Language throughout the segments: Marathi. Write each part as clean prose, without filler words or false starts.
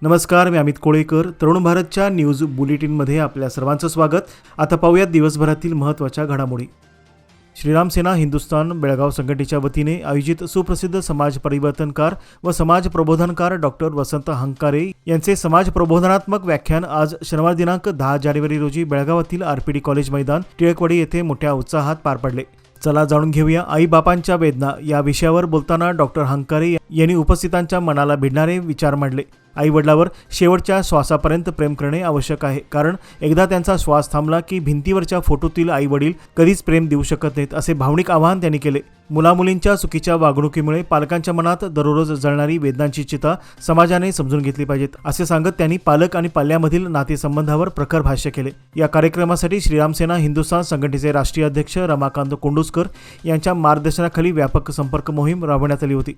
नमस्कार, मी अमित कोळेकर. तरुण भारतच्या न्यूज बुलेटिनमध्ये आपल्या सर्वांचं स्वागत. आता पाहूयात दिवसभरातील महत्त्वाच्या घडामोडी. श्रीराम सेना हिंदुस्थान बेळगाव संघटनेच्या वतीने आयोजित सुप्रसिद्ध समाज परिवर्तनकार व समाज प्रबोधनकार डॉक्टर वसंत हंकारे यांचे समाज प्रबोधनात्मक व्याख्यान आज शनिवार दिनांक 10 जानेवारी रोजी बेळगावातील आरपीडी कॉलेज मैदान टिळकवाडी येथे मोठ्या उत्साहात पार पडले. चला जाणून घेऊया आई बापांच्या वेदना या विषयावर बोलताना डॉक्टर हंकारे यांनी उपस्थितांच्या मनाला भिडणारे विचार मांडले. आई वडिलांवर शेवटच्या श्वासापर्यंत प्रेम करणे आवश्यक आहे, कारण एकदा त्यांचा श्वास थांबला की भिंतीवरच्या फोटोतील आई वडील कधीच प्रेम देऊ शकत नाहीत, असे भावनिक आवाहन त्यांनी केले. मुलामुलींच्या चुकीच्या वागणुकीमुळे पालकांच्या मनात दररोज जळणारी वेदनांची चिता समाजाने समजून घेतली पाहिजेत, असे सांगत त्यांनी पालक आणि पाल्यामधील नातेसंबंधावर प्रखर भाष्य केले. या कार्यक्रमासाठी श्रीराम सेना हिंदुस्थान संघटनेचे राष्ट्रीय अध्यक्ष रमाकांत कोंडुस्कर यांच्या मार्गदर्शनाखाली व्यापक संपर्क मोहीम राबवण्यात आली होती.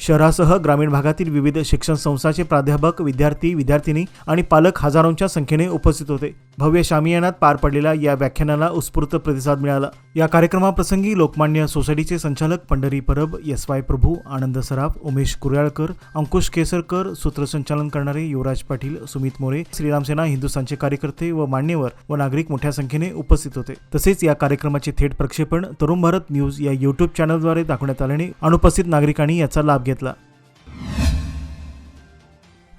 शहरासह ग्रामीण भागातील विविध शिक्षण संस्थांचे प्राध्यापक, विद्यार्थी, विद्यार्थिनी आणि पालक हजारोंच्या संख्येने उपस्थित होते. भव्य शामियानात पार पडलेल्या या व्याख्यानाला उत्स्फूर्त प्रतिसाद मिळाला. या कार्यक्रमाप्रसंगी लोकमान्य सोसायटीचे संचालक पंढरी परब, एस.वाय. प्रभू, आनंद सराफ, उमेश कुर्याळकर, अंकुश केसरकर, सूत्रसंचालन करणारे युवराज पाटील, सुमित मोरे, श्रीराम सेना हिंदुस्थानचे कार्यकर्ते व मान्यवर व नागरिक मोठ्या संख्येने उपस्थित होते. तसेच या कार्यक्रमाचे थेट प्रक्षेपण तरुण भारत न्यूज या यूट्यूब चॅनलद्वारे दाखवण्यात आल्याने अनुपस्थित नागरिकांनी याचा लाभ घेतला.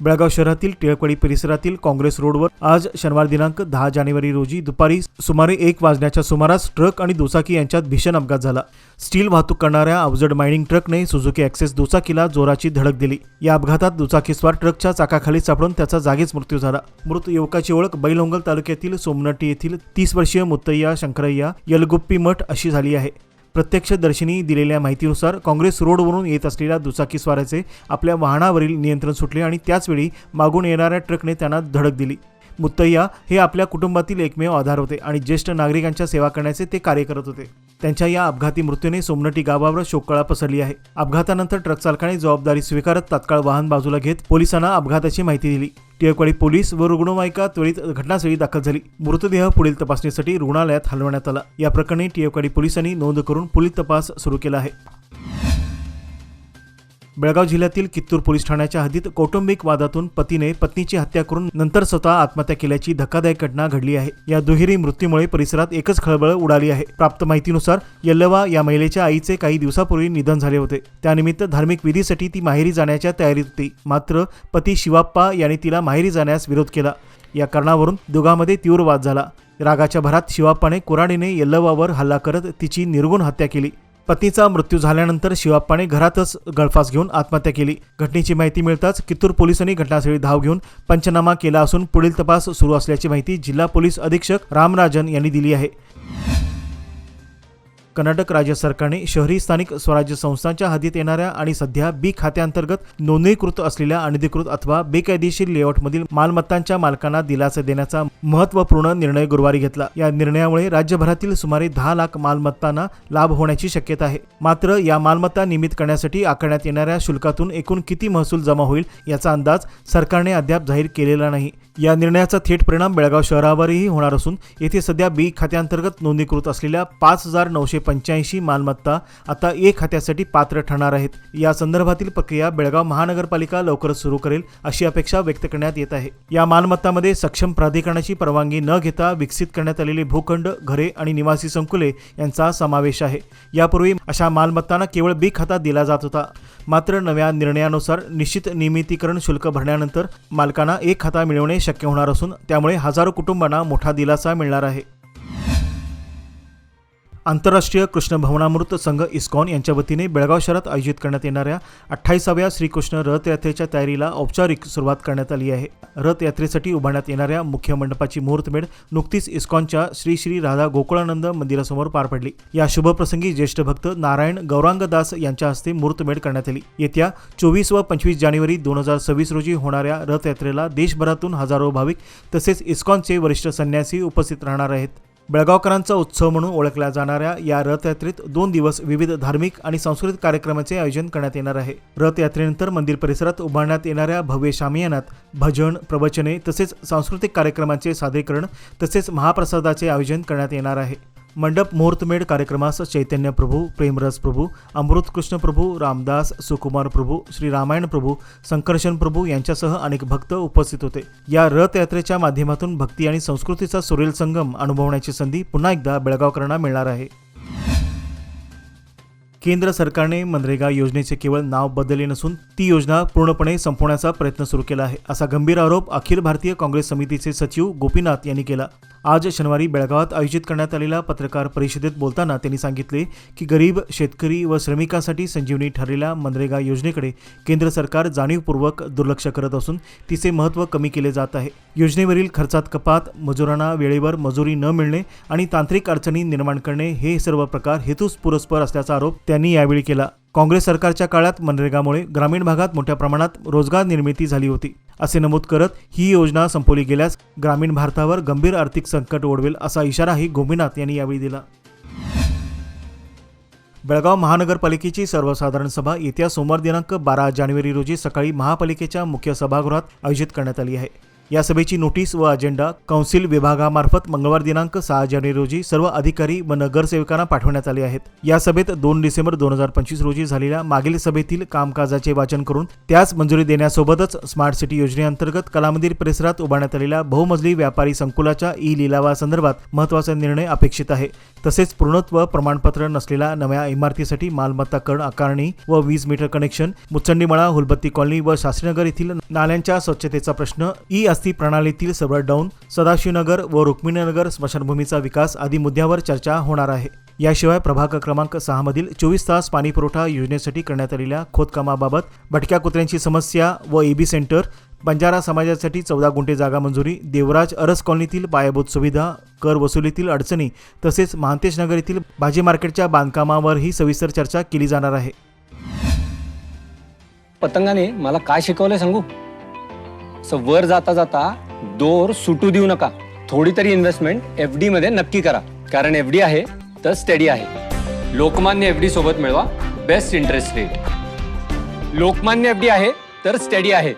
बेळगाव शहरातील टिळकवाडी परिसरातील काँग्रेस रोडवर आज शनिवार दिनांक 10 जानेवारी रोजी दुपारी सुमारे 1 वाजण्याच्या सुमारास ट्रक आणि दुचाकी यांच्यात भीषण अपघात झाला. स्टील वाहतूक करणाऱ्या अवजड मायनिंग ट्रकने सुझुकी ॲक्सेस दुचाकीला जोराची धडक दिली. या अपघातात दुचाकीस्वार ट्रकच्या चाकाखाली सापडून त्याचा जागीच मृत्यू झाला. मृत युवकाची ओळख बैलहोंगल तालुक्यातील सोमनटी येथील 30 वर्षीय मुत्तय्या शंकरय्या यलगुप्पी मठ अशी झाली आहे. प्रत्यक्षदर्शींनी दिलेल्या माहितीनुसार काँग्रेस रोडवरून येत असलेल्या दुचाकीस्वाराचे आपल्या वाहनावरील नियंत्रण सुटले आणि त्याचवेळी मागून येणाऱ्या ट्रकने त्यांना धडक दिली. मुत्तय्या हे आपल्या कुटुंबातील एकमेव आधार होते आणि ज्येष्ठ नागरिकांच्या सेवा करण्याचे ते कार्य करत होते. त्यांच्या या अपघाती मृत्यूने सोमनटी गावावर शोककळा पसरली आहे. अपघातानंतर ट्रक चालकाने जबाबदारी स्वीकारत तात्काळ वाहन बाजूला घेत पोलिसांना अपघाताची माहिती दिली. टिळकवाडी पोलीस व रुग्णवाहिका त्वरित घटनास्थळी दाखल झाली. मृतदेह पुढील तपासणीसाठी रुग्णालयात हलवण्यात आला. या प्रकरणी टिळकवाडी पोलिसांनी नोंद करून पुढील तपास सुरू केला आहे. बेळगाव जिल्ह्यातील कित्तूर पोलीस ठाण्याच्या हद्दीत कौटुंबिक वादातून पतीने पत्नीची हत्या करून नंतर स्वतः आत्महत्या केल्याची धक्कादायक घटना घडली आहे. या दुहेरी मृत्यूमुळे परिसरात एकच खळबळ उडाली आहे. प्राप्त माहितीनुसार यल्लवा या महिलेच्या आईचे काही दिवसापूर्वी निधन झाले होते. त्यानिमित्त धार्मिक विधीसाठी ती माहेरी जाण्याच्या तयारीत होती. मात्र पती शिवाप्पा यांनी तिला माहेरी जाण्यास विरोध केला. या कारणावरून दोघांमध्ये तीव्र वाद झाला. रागाच्या भरात शिवाप्पाने कुऱ्हाडीने यल्लवावर हल्ला करत तिची निर्घुण हत्या केली. पत्नीचा मृत्यू झाल्यानंतर शिवाप्पाने घरातच गळफास घेऊन आत्महत्या केली. घटनेची माहिती मिळताच कित्तूर पोलिसांनी घटनास्थळी धाव घेऊन पंचनामा केला असून पुढील तपास सुरू असल्याची माहिती जिल्हा पोलीस अधीक्षक रामराजन यांनी दिली आहे. कर्नाटक राज्य सरकारने शहरी स्थानिक स्वराज्य संस्थांच्या हद्दीत येणाऱ्या आणि सध्या बी खात्याअंतर्गत नोंदणीकृत असलेल्या अनधिकृत अथवा बेकायदेशीर लेआउटमधील मालमत्तांच्या मालकांना दिलासा देण्याचा महत्त्वपूर्ण निर्णय गुरुवारी घेतला. या निर्णयामुळे राज्यभरातील सुमारे 10 लाख मालमत्तांना लाभ होण्याची शक्यता आहे. मात्र या मालमत्ता नियमित करण्यासाठी आकारण्यात येणाऱ्या शुल्कातून एकूण किती महसूल जमा होईल याचा अंदाज सरकारने अद्याप जाहीर केलेला नाही. या निर्णयाचा थेट परिणाम बेळगाव शहरावरही होणार असून येथे सध्या बी खात्याअंतर्गत नोंदणीकृत असलेल्या 5,985 मालमत्ता आता ए खात्यासाठी पात्र ठरणार आहेत. या संदर्भातील प्रक्रिया बेळगाव महानगरपालिका लवकरच सुरू करेल अशी अपेक्षा व्यक्त करण्यात येत आहे. या मालमत्तांमध्ये सक्षम प्राधिकरणाची परवानगी न घेता विकसित करण्यात आलेले भूखंड, घरे आणि निवासी संकुले यांचा समावेश आहे. यापूर्वी अशा मालमत्तांना केवळ बी खाता दिला जात होता. मात्र नव्या निर्णयानुसार निश्चित नियमितीकरण शुल्क भरण्यानंतर मालकांना एक खाता मिळवणे शक्य होणार असून त्यामुळे हजारो कुटुंबांना मोठा दिलासा मिळणार आहे. आंतरराष्ट्रीय कृष्ण भवनामृत संघ इस्कॉन यांच्या वतीने बेळगाव शहरात आयोजित करण्यात येणाऱ्या 28व्या श्रीकृष्ण रथयात्रेच्या तयारीला औपचारिक सुरुवात करण्यात आली आहे. रथयात्रेसाठी उभारण्यात येणाऱ्या मुख्य मंडपाची मुहूर्तमेढ नुकतीच इस्कॉनच्या श्री श्री राधा गोकुळानंद मंदिरासमोर पार पडली. या शुभप्रसंगी ज्येष्ठ भक्त नारायण गौरांगदास यांच्या हस्ते मुहूर्तमेढ करण्यात आली. येत्या 24 व 25 जानेवारी 2026 रोजी होणाऱ्या रथयात्रेला देशभरातून हजारो भाविक तसेच इस्कॉनचे वरिष्ठ संन्यासी उपस्थित राहणार आहेत. बेळगावकरांचा उत्सव म्हणून ओळखल्या जाणाऱ्या या रथयात्रेत 2 दिवस विविध धार्मिक आणि सांस्कृतिक कार्यक्रमांचे आयोजन करण्यात येणार आहे. रथयात्रेनंतर मंदिर परिसरात उभारण्यात येणाऱ्या भव्य शामियानात भजन, प्रवचने तसेच सांस्कृतिक कार्यक्रमांचे सादरीकरण तसेच महाप्रसादाचे आयोजन करण्यात येणार आहे. मंडप मुहूर्तमेढ कार्यक्रमास चैतन्य प्रभू, प्रेमरस प्रभू, अमृत कृष्ण प्रभू, रामदास, सुकुमार प्रभू, श्री रामायण प्रभू, संकर्षण प्रभू यांच्यासह अनेक भक्त उपस्थित होते. या रथयात्रेच्या माध्यमातून भक्ती आणि संस्कृतीचा सुरेल संगम अनुभवण्याची संधी पुन्हा एकदा बेळगावकरांना मिळणार आहे. केंद्र सरकारने मनरेगा योजनेचे केवळ नाव बदलले नसून ती योजना पूर्णपणे संपवण्याचा प्रयत्न सुरू केला आहे, असा गंभीर आरोप अखिल भारतीय काँग्रेस समितीचे सचिव गोपीनाथ यांनी केला. आज शनिवारी बेळगावात आयोजित करण्यात आलेल्या पत्रकार परिषदेत बोलताना त्यांनी सांगितले की गरीब शेतकरी व श्रमिकांसाठी संजीवनी ठरलेल्या मनरेगा योजनेकडे केंद्र सरकार जाणीवपूर्वक दुर्लक्ष करत असून तिचे महत्त्व कमी केले जात आहे. योजनेवरील खर्चात कपात, मजुरांना वेळेवर मजुरी न मिळणे आणि तांत्रिक अडचणी निर्माण करणे हे सर्व प्रकार हेतुपुरस्सर असल्याचा आरोप त्यांनी यावेळी केला. काँग्रेस सरकारच्या काळात मनरेगामुळे ग्रामीण भागात मोठ्या प्रमाणात रोजगार निर्मिती झाली होती, असे नमूद करत ही योजना संपवली गेल्यास ग्रामीण भारतावर गंभीर आर्थिक संकट ओढवेल असा इशाराही गोपीनाथ यांनी यावेळी दिला. बेळगाव महानगरपालिकेची सर्वसाधारण सभा येत्या सोमवार दिनांक 12 जानेवारी रोजी सकाळी महापालिकेच्या मुख्य सभागृहात आयोजित करण्यात आली आहे. या सभेची नोटीस व अजेंडा कौन्सिल विभागामार्फत मंगळवार दिनांक 6 जानेवारी रोजी सर्व अधिकारी व नगरसेवकांना पाठवण्यात आले आहेत. या सभेत 2 डिसेंबर 2025 रोजी झालेल्या मागील सभेतील कामकाजाचे वाचन करून त्यास मंजुरी देण्यासोबतच स्मार्ट सिटी योजनेअंतर्गत कलामंदिर परिसरात उभारण्यात आलेल्या बहुमजली व्यापारी संकुलाच्या लिलावासंदर्भात महत्त्वाचा निर्णय अपेक्षित आहे. तसेच पूर्णत्व प्रमाणपत्र नसलेल्या नव्या इमारतीसाठी मालमत्ता कर आकारणी व वीज मीटर कनेक्शन, मुचंडीमळा, हुलबत्ती कॉलनी व शास्त्रीनगर येथील नाल्यांच्या स्वच्छतेचा प्रश्न, अस्थि प्रणालीतील सर्व्हर डाऊन, सदाशिवनगर व रुक्मिणीनगर स्मशानभूमीचा विकास आदी मुद्द्यावर चर्चा होणार आहे. याशिवाय प्रभाग क्रमांक 6 मधील 24 तास पाणी पुरवठा योजनेसाठी करण्यात आलेल्या खोदकामाबाबत, भटक्या कुत्र्यांची समस्या व एबी सेंटर, बंजारा समाजासाठी 14 गुंठे जागा मंजुरी, देवराज अरस कॉलनीतील पायाभूत सुविधा, कर वसुलीतील अडचणी तसेच महांतेश नगर येथील भाजी मार्केटच्या बांधकामावरही सविस्तर चर्चा केली जाणार आहे. पतंगाने मला काय शिकवलंय सांगू? वर जाता जाता दोर सुटू देऊ नका. थोडी तरी इन्व्हेस्टमेंट एफडी मध्ये नक्की करा, कारण एफडी आहे तर स्टडी आहे. लोकमान्य एफडी सोबत मिळवा best interest rate. Lokmanya FD आहे तर स्टडी आहे.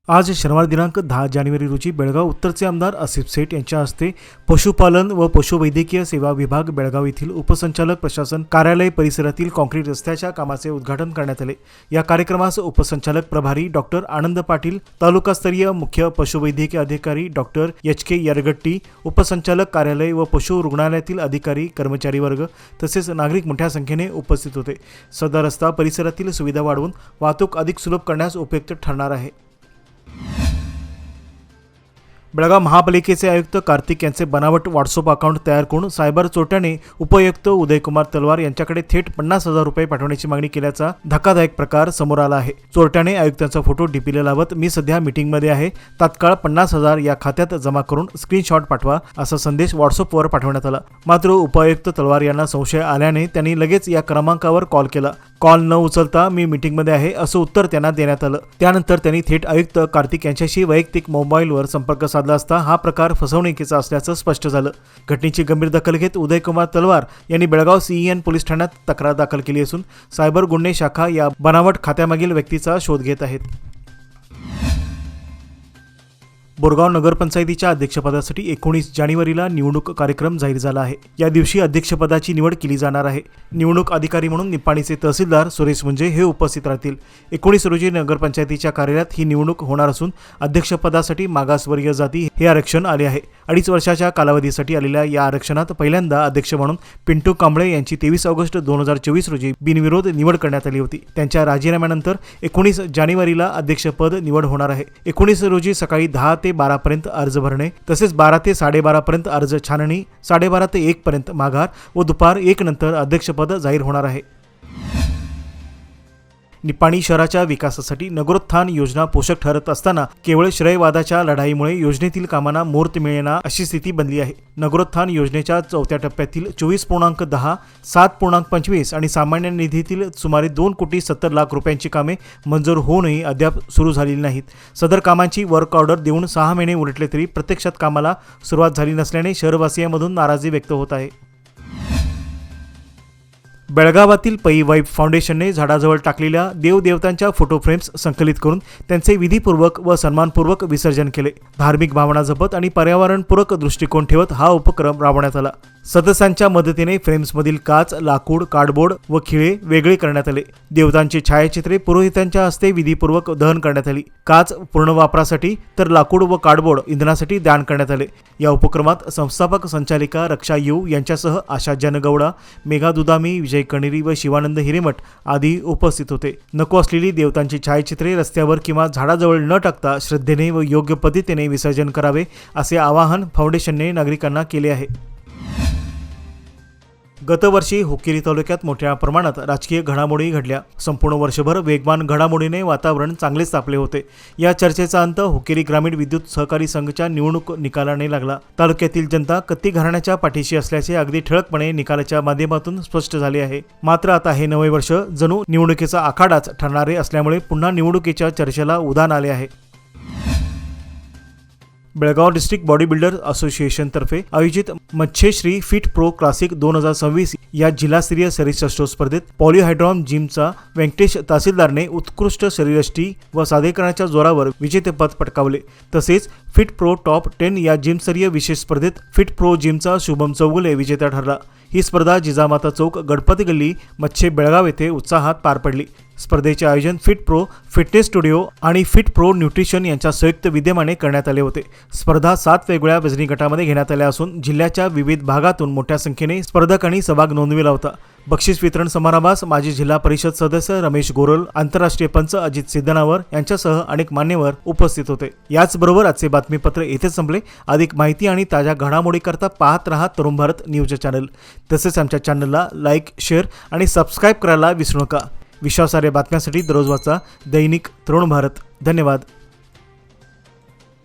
आज शनिवार दिनांक 10 जानेवारी रोजी बेळगाव उत्तरचे आमदार आसिफ सेठ यांच्या हस्ते पशुपालन व पशुवैद्यकीय सेवा विभाग बेळगाव येथील उपसंचालक प्रशासन कार्यालय परिसरातील कॉन्क्रीट रस्त्याच्या कामाचे उद्घाटन करण्यात आले. या कार्यक्रमास उपसंचालक प्रभारी डॉक्टर आनंद पाटील, तालुकास्तरीय मुख्य पशुवैद्यकीय अधिकारी डॉक्टर एच.के. यरगट्टी, उपसंचालक कार्यालय व पशु रुग्णालयातील अधिकारी, कर्मचारी वर्ग तसेच नागरिक मोठ्या संख्येने उपस्थित होते. सदर रस्ता परिसरातील सुविधा वाढवून वाहतूक अधिक सुलभ करण्यास उपयुक्त ठरणार आहे. बेळगाव महापालिकेचे आयुक्त कार्तिक यांचे बनावट व्हॉट्सअप अकाउंट तयार करून सायबर चोरट्याने उपआयुक्त उदयकुमार तलवार यांच्याकडे थेट 50,000 रुपये पाठवण्याची मागणी केल्याचा धक्कादायक प्रकार समोर आला आहे. चोरट्याने आयुक्तांचा फोटो डीपीला लावत मी सध्या मीटिंगमध्ये आहे, तात्काळ 50,000 या खात्यात जमा करून स्क्रीनशॉट पाठवा असा संदेश व्हॉट्सअपवर पाठवण्यात आला. मात्र उपआयुक्त तलवार यांना संशय आल्याने त्यांनी लगेच या क्रमांकावर कॉल केला. कॉल न उचलता मी मीटिंगमध्ये आहे असं उत्तर त्यांना देण्यात आलं. त्यानंतर त्यांनी थेट आयुक्त कार्तिक यांच्याशी वैयक्तिक मोबाईलवर संपर्क साधला असता हा प्रकार फसवणुकीचा असल्याचं स्पष्ट झालं. घटनेची गंभीर दखल घेत उदयकुमार तलवार यांनी बेळगाव सीईएन पोलीस ठाण्यात तक्रार दाखल केली असून सायबर गुन्हे शाखा या बनावट खात्यामागील व्यक्तीचा शोध घेत आहेत. बोरगाव नगरपंचायतीच्या अध्यक्षपदासाठी 19 जानेवारीला निवडणूक कार्यक्रम जाहीर झाला आहे. या दिवशी अध्यक्षपदाची निवड केली जाणार आहे. निवडणूक अधिकारी म्हणून निपाणीचे तहसीलदार सुरेश मुंजे हे उपस्थित राहतील. 19 रोजी नगरपंचायतीच्या कार्यालयात ही निवडणूक होणार असून अध्यक्षपदासाठी मागासवर्गीय जाती हे आरक्षण आले आहे. 2.5 वर्षाच्या कालावधीसाठी आलेल्या या आरक्षणात पहिल्यांदा अध्यक्ष म्हणून पिंटू कांबळे यांची 23 ऑगस्ट 2024 रोजी बिनविरोध निवड करण्यात आली होती. त्यांच्या राजीनाम्यानंतर 19 जानेवारीला अध्यक्षपद निवड होणार आहे. 19 रोजी सकाळी 10 ते 12 पर्यंत अर्ज भरणे तसेच 12 ते 12:30 पर्यंत अर्ज छाननी, 12:30 ते 1 पर्यंत माघार व दुपार 1 नंतर अध्यक्षपद जाहीर होणार आहे. निपाणी शहराच्या विकासासाठी नगरोत्थान योजना पोषक ठरत असताना केवळ श्रयवादाच्या लढाईमुळे योजनेतील कामांना मुहूर्त मिळेना अशी स्थिती बनली आहे. नगरोत्थान योजनेच्या 4थ्या टप्प्यातील 24.10, 7.25 आणि सामान्य निधीतील सुमारे 2,70,00,000 रुपयांची कामे मंजूर होऊनही अद्याप सुरू झालेली नाहीत. सदर कामांची वर्क ऑर्डर देऊन 6 महिने उलटले तरी प्रत्यक्षात कामाला सुरुवात झाली नसल्याने शहरवासियांमधून नाराजी व्यक्त होत आहे. बेळगावातील पै वाईब फाउंडेशनने झाडाजवळ टाकलेल्या देवदेवतांच्या फोटो फ्रेम्स संकलित करून त्यांचे विधीपूर्वक व सन्मानपूर्वक विसर्जन केले. धार्मिक भावना जपत आणि पर्यावरणपूरक दृष्टिकोन ठेवत हा उपक्रम राबवण्यात आला. सदस्यांच्या मदतीने फ्रेम्समधील काच, लाकूड, कार्डबोर्ड व खिळे वेगळे करण्यात आले. देवतांची छायाचित्रे पुरोहितांच्या हस्ते विधीपूर्वक दहन करण्यात आली. काच पूर्ण वापरासाठी तर लाकूड व कार्डबोर्ड इंधनासाठी दान करण्यात आले. या उपक्रमात संस्थापक संचालिका रक्षा यू यांच्यासह आशा जनगौडा, मेघा दुदामी, विजय कणेरी व शिवानंद हिरेमठ आदी उपस्थित होते. नको असलेली देवतांची छायाचित्रे रस्त्यावर किंवा झाडाजवळ न टाकता श्रद्धेने व योग्य पद्धतीने विसर्जन करावे असे आवाहन फाउंडेशनने नागरिकांना केले आहे. गतवर्षी हुक्केरी तालुक्यात मोठ्या प्रमाणात राजकीय घडामोडी घडल्या. संपूर्ण वर्षभर वेगवान घडामोडीने वातावरण चांगलेच तापले होते. या चर्चेचा अंत हुक्केरी ग्रामीण विद्युत सहकारी संघाच्या निवडणूक निकालाने लागला. तालुक्यातील जनता कत्ती घराण्याच्या पाठीशी असल्याचे अगदी ठळकपणे निकालाच्या माध्यमातून स्पष्ट झाले आहे. मात्र आता हे नवे वर्ष जणू निवडणुकीचा आखाडाच ठरणारे असल्यामुळे पुन्हा निवडणुकीच्या चर्चेला उधाण आले आहे. बेळगाव डिस्ट्रिक्ट बॉडी बिल्डर असोसिएशनतर्फे आयोजित मच्छेश्री फिट प्रो क्लासिक 2026 या जिल्हास्तरीय शरीरयष्टी स्पर्धेत पॉलिहायड्रॉन जिमचा व्यंकटेश तहसीलदारने उत्कृष्ट शरीरयष्टी व सादरीकरणाच्या जोरावर विजेतेपद पटकावले. तसेच फिट प्रो टॉप 10 या जिमस्तरीय विशेष स्पर्धेत फिट प्रो जिमचा शुभम चौगुले विजेता ठरला. ही स्पर्धा जिजामाता चौक, गणपती गल्ली, मच्छे, बेळगाव येथे उत्साहात पार पडली. स्पर्धेचे आयोजन फिट प्रो फिटनेस स्टुडिओ आणि फिट प्रो न्यूट्रिशन यांच्या संयुक्त विद्यमाने करण्यात आले होते. स्पर्धा 7 वेगवेगळ्या वजनी गटामध्ये घेण्यात आल्या असून जिल्ह्याच्या विविध भागातून मोठ्या संख्येने स्पर्धकांनी सहभाग नोंदविला होता. बक्षीस वितरण समारंभास माजी जिल्हा परिषद सदस्य रमेश गोरल, आंतरराष्ट्रीय पंच अजित सिद्धनावर यांच्यासह अनेक मान्यवर उपस्थित होते. याचबरोबर आजचे बातमीपत्र येथे संपले. अधिक माहिती आणि ताज्या घडामोडीकरता पाहत रहा तरुण भारत न्यूज चॅनल. तसेच आमच्या चॅनलला लाईक, शेअर आणि सबस्क्राईब करायला विसरू नका. विश्वासार्ह बातम्यांसाठी दररोज वाचा दैनिक तरुण भारत. धन्यवाद.